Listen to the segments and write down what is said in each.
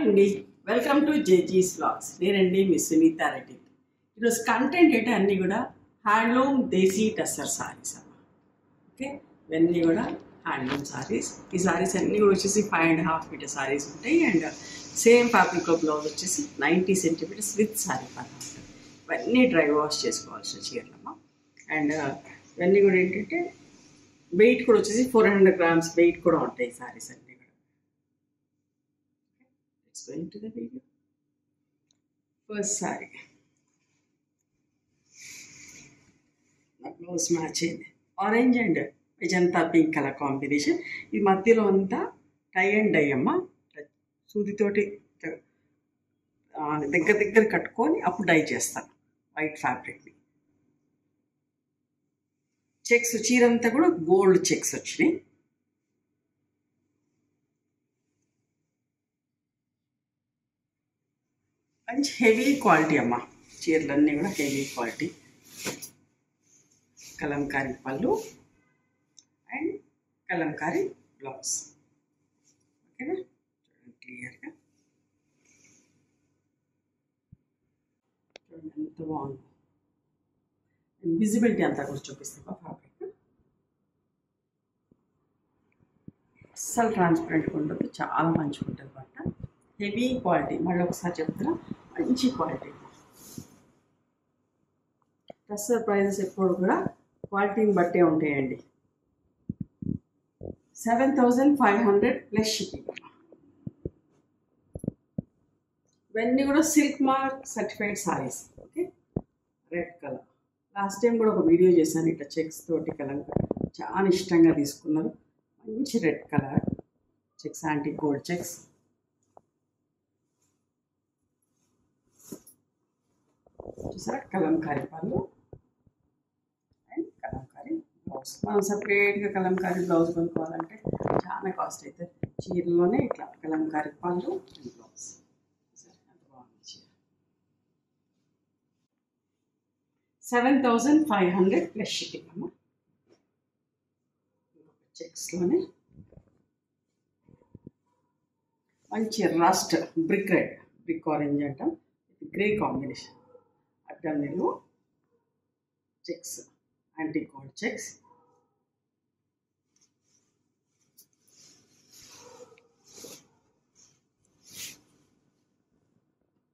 అండి, welcome to జేజీస్ vlogs. నేనండి miss Sunitha Reddy. ఈరోజు కంటెంట్ ఏంటి అన్నీ కూడా హ్యాండ్లూమ్ దేశీ టస్సర్ సారీస్ అమ్మ. ఓకే, ఇవన్నీ కూడా హ్యాండ్లూమ్ సారీస్. ఈ సారీస్ అన్నీ కూడా వచ్చేసి 5.5 మీటర్ సారీస్ ఉంటాయి. అండ్ సేమ్ ఫ్యాబ్రిక్లో బ్లౌజ్ వచ్చేసి 90 సెంటీమీటర్స్ విత్ సారీ పర్వాలేదు. ఇవన్నీ డ్రై వాష్ చేసుకోవాల్సిన చీరలమ్మ. అండ్ ఇవన్నీ కూడా ఏంటంటే వెయిట్ కూడా వచ్చేసి 400 grams వెయిట్ కూడా ఉంటాయి ఈ సారీస్ అన్నీ కూడా. Let's go into the video. First saree. నా బ్లౌజ్ మ్యాచ్ అయింది. Orange and magenta pink colour combination. ఈ మధ్యలో అంతా టై అండ్ డై అమ్మ. సూదితోటి దగ్గర కట్టుకొని అప్పుడు డై చేస్తాను వైట్ ఫ్యాబ్రిక్ని. చెక్స్ చీరంతా కూడా గోల్డ్ చెక్స్ వచ్చినాయి. మంచి హెవీ క్వాలిటీ అమ్మ. చీరలన్నీ కూడా హెవీ క్వాలిటీ. కలంకారీ పళ్ళు అండ్ కలంకారీ బ్లౌజ్. ఓకేనా, చూడండి క్లియర్గా. చూడండి ఎంత బాగుంది. విజిబిలిటీ అంతా కూడా చూపిస్తాను ఫ్యాబ్రిక్. అస్సలు ట్రాన్స్పరెంట్గా ఉండదు, చాలా మంచిగా ఉంటుంది బట్ట. హెవీ క్వాలిటీ, మళ్ళీ ఒకసారి చెప్తున్నా, మంచి క్వాలిటీ. టస్సర్ ప్రైజెస్ ఎప్పుడు కూడా క్వాలిటీని బట్టే ఉంటాయండి. 7,500 ప్లస్ షిప్పింగ్. ఇవన్నీ కూడా silk mark certified saris. Okay, red colour. Last time కూడా ఒక వీడియో చేశాను ఇట్లా చెక్స్ తోటి కలంకారీ. చాలా ఇష్టంగా తీసుకున్నారు. మంచి red colour checks, anti gold checks. చూసారా, కలంకారీ పళ్ళు అండ్ కలంకారీ బ్లౌజ్. మనం సపరేట్గా కలంకారీ బ్లౌజ్ కొనుక్కోవాలంటే చాలా కాస్ట్ అవుతుంది. చీరలోనే ఇట్లా కలంకారీ పళ్ళు అండ్ బ్లౌజ్. ఎంత బాగుంది చీర. 7,500 ప్లస్ షిప్పింగ్ అమ్మ. చెక్స్లోనే మంచి rust brick red, brick orange అంటాం, గ్రే కాంబినేషన్. అడ్డం నిలువు చెక్స్, యాంటీ గోల్డ్ చెక్స్.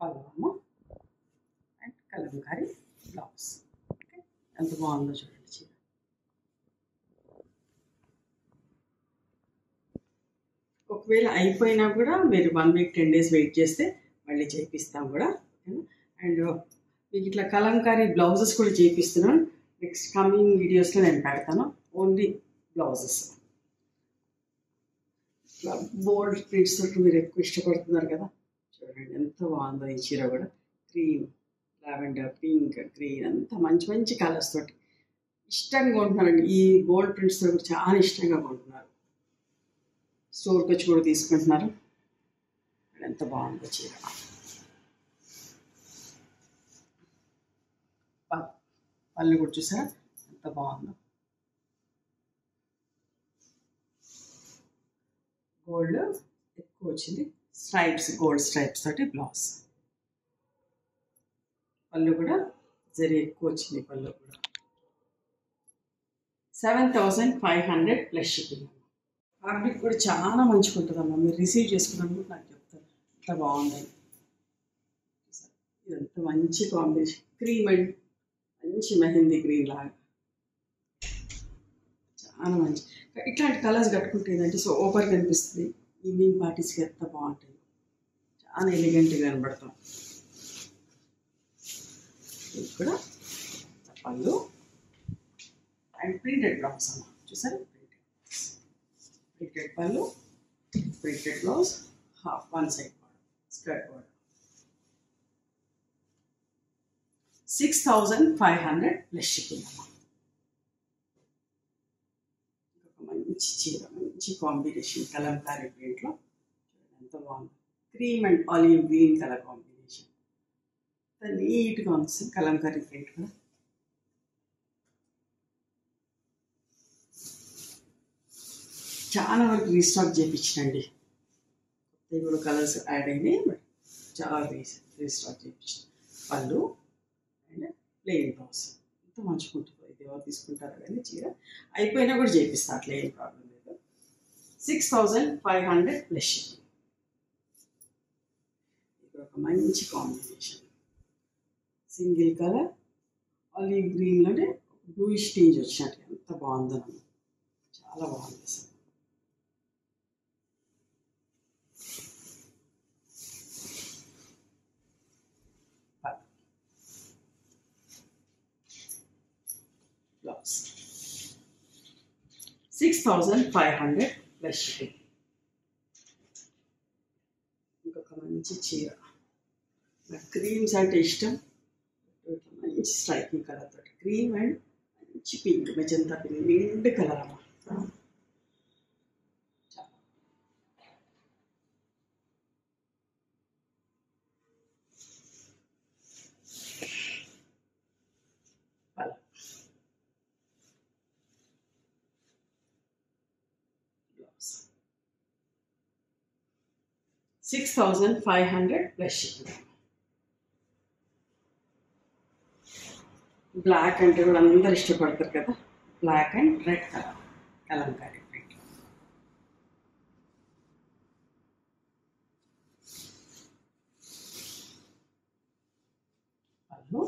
పళ్ళమ్మ అండ్ కలంకారీ బ్లౌజ్. ఓకే, ఎంత బాగుందో చూడండి చీర. ఒకవేళ అయిపోయినా కూడా మీరు 1 week 10 days వెయిట్ చేస్తే మళ్ళీ చేపిస్తాం కూడా. అండ్ మీకు ఇట్లా కలంకారీ బ్లౌజెస్ కూడా చేపిస్తున్నాను. నెక్స్ట్ కమింగ్ వీడియోస్లో నేను పెడతాను ఓన్లీ బ్లౌజెస్. ఇట్లా బోల్డ్ ప్రింట్స్ తోటి మీరు ఎక్కువ ఇష్టపడుతున్నారు కదా. చూడండి ఎంత బాగుందో ఈ చీర కూడా. క్రీమ్, లావెండర్, పింక్, గ్రీన్, అంతా మంచి మంచి కలర్స్ తోటి ఇష్టంగా కొంటున్నారండి. ఈ బోల్డ్ ప్రింట్స్ తోటి కూడా చాలా ఇష్టంగా కొంటున్నారు. స్టోర్కి వచ్చి కూడా తీసుకుంటున్నారు. ఎంత బాగుందో చీర. పళ్ళు కూడా చూసారా ఎంత బాగుందో. గోల్డ్ ఎక్కువ వచ్చింది, స్ట్రైప్స్, గోల్డ్ స్ట్రైప్స్ తోటి బ్లౌజ్. పళ్ళు కూడా జరీ ఎక్కువ వచ్చింది. పళ్ళు కూడా 7,500 ప్లస్ షిప్పింగ్. ఫ్యాబ్రిక్ కూడా చాలా మంచిగా ఉంటుందమ్మా. మీరు రిసీవ్ చేసుకున్నప్పుడు నాకు చెప్తారు ఎంత బాగుందని. ఇదంతా మంచి కాంబినేషన్. క్రీమ్ అండ్ మంచి మెహందీ గ్రీన్ లాగా చాలా మంచి. ఇట్లాంటి కలర్స్ కట్టుకుంటే ఏంటంటే సూపర్గా కనిపిస్తుంది. ఈవినింగ్ పార్టీస్కి ఎంత బాగుంటుంది, చాలా ఎలిగెంట్గా కనబడతాం. ఇది కూడా పళ్ళు అండ్ ప్రింటెడ్ బ్లౌజ్ అమ్మ. చూసారా, ప్రింటెడ్ పళ్ళు, printed blouse, half one side skirt border. 6,500 plus shipping అమ్మ. ఒక మంచి చీర, మంచి కాంబినేషన్ కలంకారీ ప్రింట్లో. ఎంత బాగుంది. Cream and olive green colour combination. నీట్గా ఉంది కలంకారీ ప్రింట్ కూడా. చాలా వరకు రీస్టాక్ చేయించండి. ఇవి కూడా కలర్స్ యాడ్ అయినాయి. బట్ చాలా రీస్టాక్ చేయించిన పళ్ళు అండ్ ప్లెయిన్ బ్లౌజ్ ఎంత మంచిగా ఉంటుంది. ఇది ఎవరు తీసుకుంటారో కానీ చీర అయిపోయినా కూడా చేపిస్తా, అట్లా ఏం ప్రాబ్లం లేదు. 6500 ప్లస్ షిప్పింగ్. ఇక్కడ ఒక మంచి కాంబినేషన్ సింగిల్ కలర్ ఆలివ్ గ్రీన్లోనే బ్లూయిష్ టింజ్ వచ్చినట్టు ఎంత బాగుందన్న, చాలా బాగుంది అసలు. Blouse 6500 plus shipping. ఇంకొక మంచి చీర, నాకు క్రీమ్స్ అంటే ఇష్టం. మంచి స్ట్రైకింగ్ కలర్ తోటి క్రీమ్ అండ్ మంచి పింక్, మెజంతా పింక్, నిండు కలర్ అమ్మ. Blouse 6500 plus shipping. బ్లాక్ అంటే కూడా అందరు ఇష్టపడతారు కదా, black and red colour Kalamkari print. పళ్ళు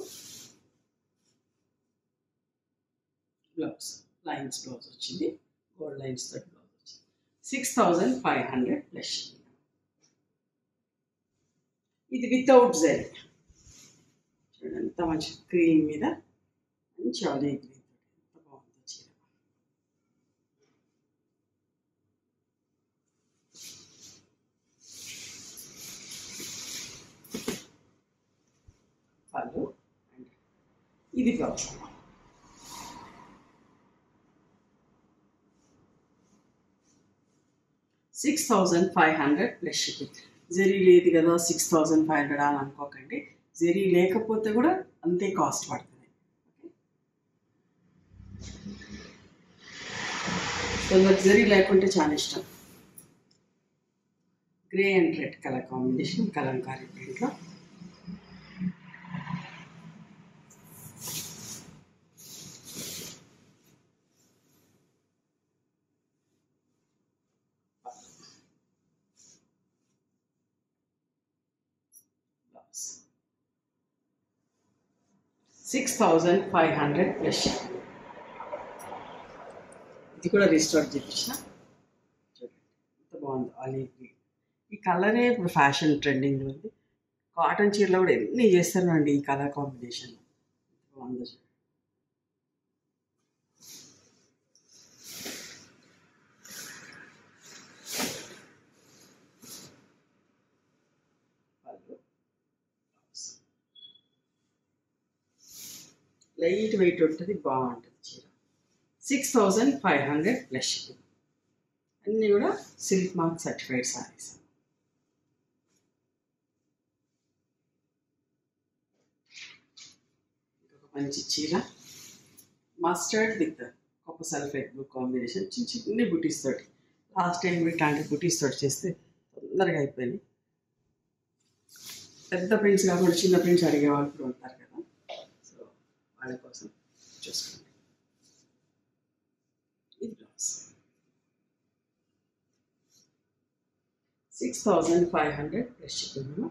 బ్లౌజ్ లైన్స్ బ్లౌజ్ వచ్చింది, గోల్డ్ లైన్స్ తోటి బ్లౌజ్ వచ్చింది. 6500 ప్లస్ షిప్పింగ్. ఇది వితౌట్ జరీ. చూడండి ఎంత మంచి క్రీమ్ మీద మంచి ఆలివ్ గ్రీన్ ఎంత బాగుంది చీర. పళ్ళు అండ్ ఇది బ్లౌజ్. 6500 plus shipping. జరీ లేదు కదా 6500 అని అనుకోకండి, జరీ లేకపోతే కూడా అంతే కాస్ట్ పడుతుంది. కొందరికి జరీ లేకుంటే చాలా ఇష్టం. Grey and red colour combination Kalamkari ప్రింట్లో. Blouse 6500 plus shipping. ఇది కూడా రీస్టాక్ చేయించిన. చూడండి ఎంత బాగుంది ఆలివ్ గ్రీన్. ఈ కలరే ఇప్పుడు ఫ్యాషన్ ట్రెండింగ్ ఉంది. కాటన్ చీరలో కూడా ఎన్ని చేస్తారు అండి ఈ కలర్ కాంబినేషన్. ఎంత బాగుందో చూడండి. లైట్ వెయిట్ ఉంటుంది, బాగుంటుంది చీర. 6500 ప్లస్ షిప్పింగ్. అన్నీ కూడా సిల్క్ మార్క్ సర్టిఫైడ్ సారీస్. ఇంకొక మంచి చీర mustard with copper sulphate blue combination, చిన్న చిన్ని బుటీస్ తోటి. లాస్ట్ టైం ఇట్లాంటి బుటీస్ తోటి చేస్తే తొందరగా అయిపోయింది. పెద్ద ప్రింట్స్ కాకుండా చిన్న ప్రింట్స్ అడిగే వాళ్ళు కూడా ఉంటారు కదా, సో వాళ్ళ కోసం చూసుకోండి. ఇది బ్లౌజ్ 6500 ప్లస్ షిప్పింగ్.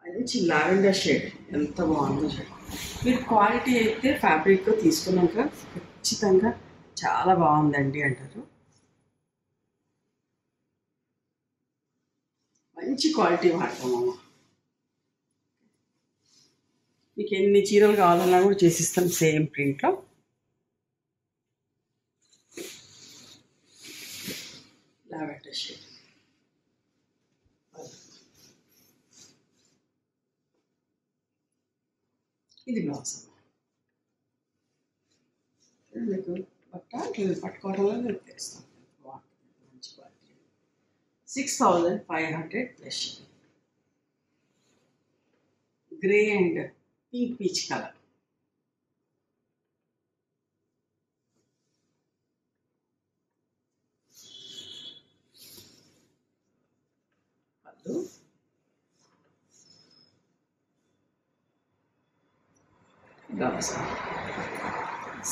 మంచి లావెండర్ షేడ్ ఎంత బాగుందో చూడండి. మీరు క్వాలిటీ అయితే ఫ్యాబ్రిక్ తీసుకున్నాక ఖచ్చితంగా చాలా బాగుందండి అంటారు. మంచి క్వాలిటీ వాడతామమ్మ. మీకు ఎన్ని చీరలు కావాలన్నా కూడా చేసిస్తాం సేమ్ ప్రింట్లో. Lavender shade. ఇది బ్లౌజ్. మీకు బట్ట పట్టుకోవడంలో తెలుస్తాం. బాగుంటుంది, మంచి quality. 6500 plus shipping. Grey and pink peach colour. Blouse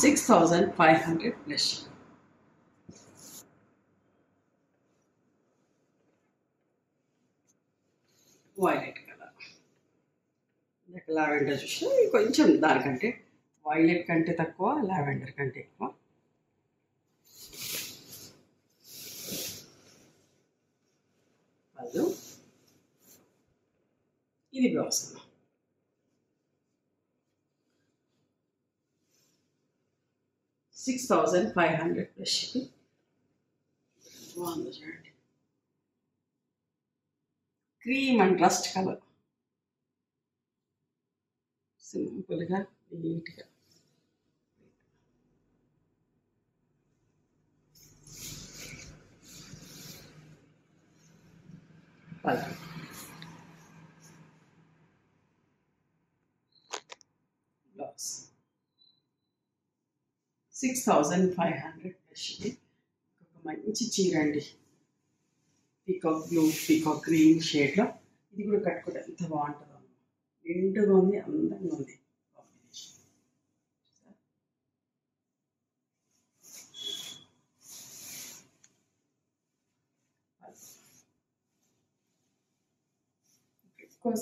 6500 plus. Violet colour, lavender చూసినా కొంచెం దానికంటే వైలెట్ కంటే తక్కువ, లావెండర్ కంటే ఎక్కువ. పళ్ళు, ఇది బ్లౌజ్. 6500 plus shipping. బాగుంది చూడండి, క్రీమ్ అండ్ రస్ట్ కలర్, సింపుల్గా నీట్గా. పళ్ళు, బ్లౌజ్ 6500 ప్లస్ షిప్పింగ్. ఒక మంచి చీర అండి, పీకాక్ బ్లూ పీకాక్ గ్రీన్ షేడ్లో. ఇది కూడా కట్టుకుంటే ఎంత బాగుంటుందో, నిండుగా ఉంది, అందంగా ఉంది కాంబినేషన్. ఎక్కువ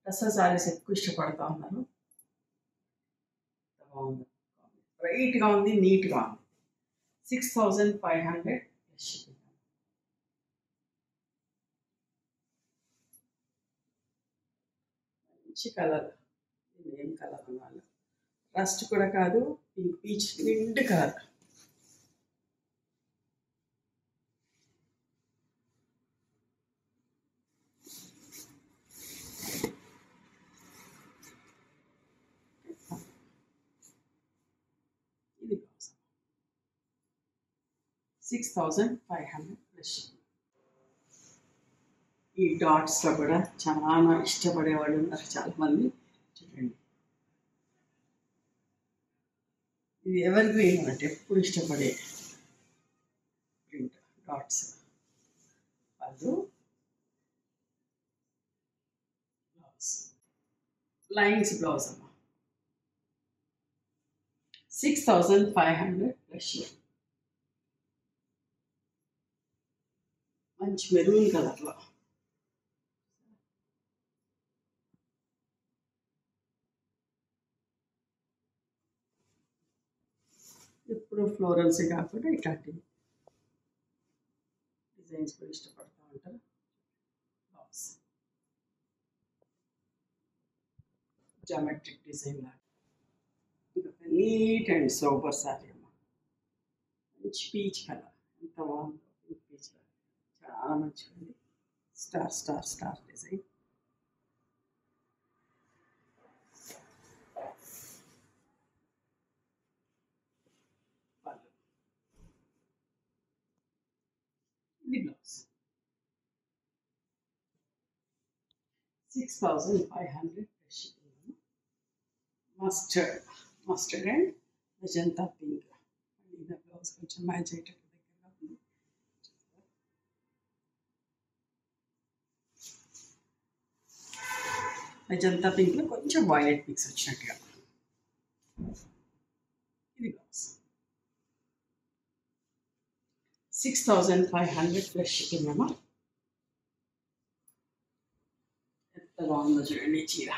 డ్రెస్సెస్ శారీస్ ఎక్కువ ఇష్టపడతా ఉన్నారు. బాగుంది, బ్రైట్గా ఉంది, నీట్గా ఉంది. 6500 ప్లస్ షిప్పింగ్. మంచి కలర్, ఏం కలర్ అన్నాను, రస్ట్ కూడా కాదు, పింక్ పీచ్, నిండు కలర్. ఇది బ్లౌజ్ 6500 ప్లస్. ఈ డాట్స్లో కూడా చాలా ఇష్టపడే వాళ్ళు ఉన్నారు చాలామంది. చూడండి, ఇది ఎవర్ గ్రీన్ అంటే ఎప్పుడు ఇష్టపడే ప్రింట్, డాట్స్. పళ్ళు, బ్లౌజ్ లైన్స్ బ్లౌజ్ అమ్మ. 6500 ప్లస్. మంచి మెరూన్ కలర్లో. ఎప్పుడు ఫ్లోరల్సే కాకుండా ఇట్లాంటి డిజైన్స్ కూడా ఇష్టపడుతూ ఉంటారు. బ్లౌజ్ జామెట్రిక్ డిజైన్ లాగా, ఇంకొక నీట్ అండ్ సోబర్ శారీ అమ్మ. మంచి పీచ్ కలర్, ఎంత బాగుందో, పింక్ పీచ్ కలర్, చాలా మంచిగా ఉంది. Star star star design. ఇది blouse 6500 plus shipping. Mustard and magenta pink. ఇది బ్లౌజ్ కొంచెం మ్యాచ్ అయ్యేటట్టు దగ్గరగా ఉంది. మెజంతా పింక్లో కొంచెం వైలెట్ మిక్స్ వచ్చినట్టుగా. ఇది బ్లౌజ్ 6500 ప్లస్ షిప్పింగ్ అమ్మా. ఎంత బాగుందో చూడండి చీర,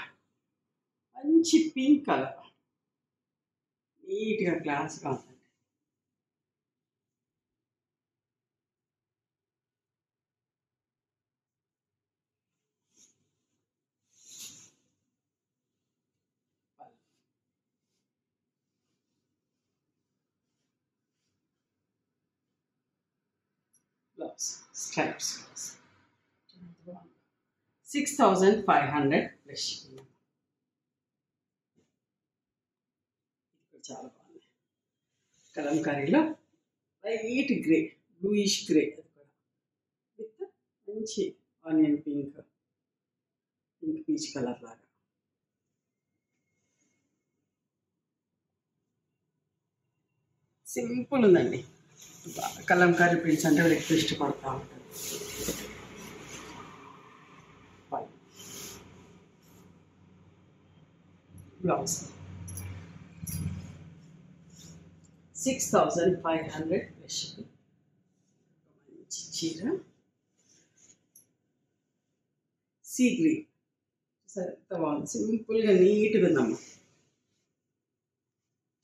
మంచి పింక్ కలర్, నీట్గా క్లాస్గా ఉందండి. Blouse stripes blouse 6500 plus shipping. చాలా బాగుంది, కలంకారీలో లైట్ గ్రే, బ్లూయిష్ గ్రే, అది కూడా విత్ మంచి onion pink, pink peach colour లాగా. సింపుల్ ఉందండి, కలంకారీ ప్రింట్స్ అంటే ఎక్కువ ఇష్టపడతా ఉంటారు. Blouse 6,500 plus shipping. మంచి చీర సీ గ్రీన్, ఎంత బాగుంది, సింపుల్గా నీట్గా ఉందమ్మా,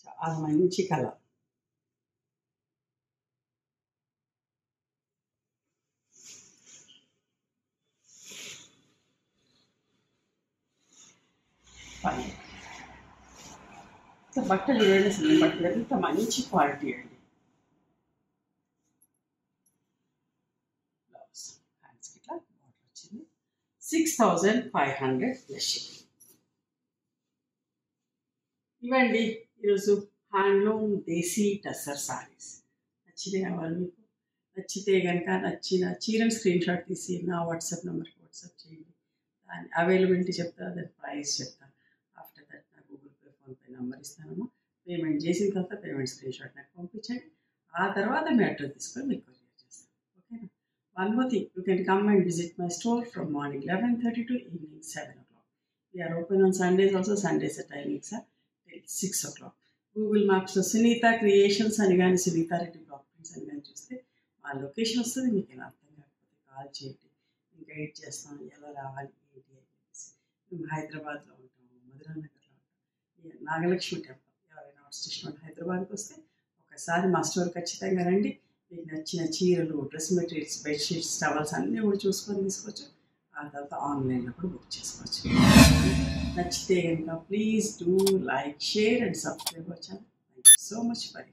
చాలా మంచి కలర్. బట్టలు చూడండి, అసలు బట్టలు ఎంత మంచి క్వాలిటీ అండి. బ్లౌజ్ హ్యాండ్స్కి ఇట్లా బార్డర్ వచ్చింది. 6,500 ప్లస్ షిప్పింగ్. ఇవండి ఈరోజు హ్యాండ్లూమ్ దేశీ టస్సర్ సారీస్. నచ్చితే కావాలి మీకు, నచ్చితే కనుక నచ్చిన చీరను స్క్రీన్ షాట్ తీసి నా వాట్సాప్ నెంబర్కి వాట్సాప్ చేయండి. దాని అవైలబిలిటీ చెప్తా, దాని ప్రైస్ చెప్తాను. ఆఫ్టర్ దట్ నా గూగుల్ పే, ఫోన్పే నెంబర్ ఇస్తానమ్మా. పేమెంట్ చేసిన తర్వాత పేమెంట్ స్క్రీన్ షాట్ నాకు పంపించండి. ఆ తర్వాత మీ అడ్రస్ తీసుకొని మీకు కొరియర్ చేస్తాను. ఓకేనా? One more thing, you can come and visit my store from morning 11:30 to evening 7 o'clock. We are open on Sundays also. Sundays timings are till 6 o'clock. Google మ్యాప్స్లో Sunitha creations అని కానీ, సునీత రెడ్డి బ్లాక్ ప్రింట్స్ అని కానీ చూస్తే మా location వస్తుంది. మీకు ఎలా అర్థం కాకపోతే కాల్ చేయండి, మేము గైడ్ చేస్తాం ఎలా రావాలి ఏంటి అని చెప్పేసి. మేము హైదరాబాద్లో ఉంటాము, మధురానగర్లో ఉంటాం, నాగలక్ష్మి టెంపుల్. ఎవరైనా అవుట్ స్టేషన్ హైదరాబాద్కి వస్తే ఒకసారి మా స్టోర్ ఖచ్చితంగా రండి. మీకు నచ్చిన చీరలు, డ్రెస్ మెటీరియల్స్, బెడ్షీట్స్, టవల్స్ అన్నీ కూడా చూసుకొని తీసుకోవచ్చు. ఆ తర్వాత ఆన్లైన్లో కూడా బుక్ చేసుకోవచ్చు. నచ్చితే కనుక please do like, share and subscribe our channel. Thank you so much for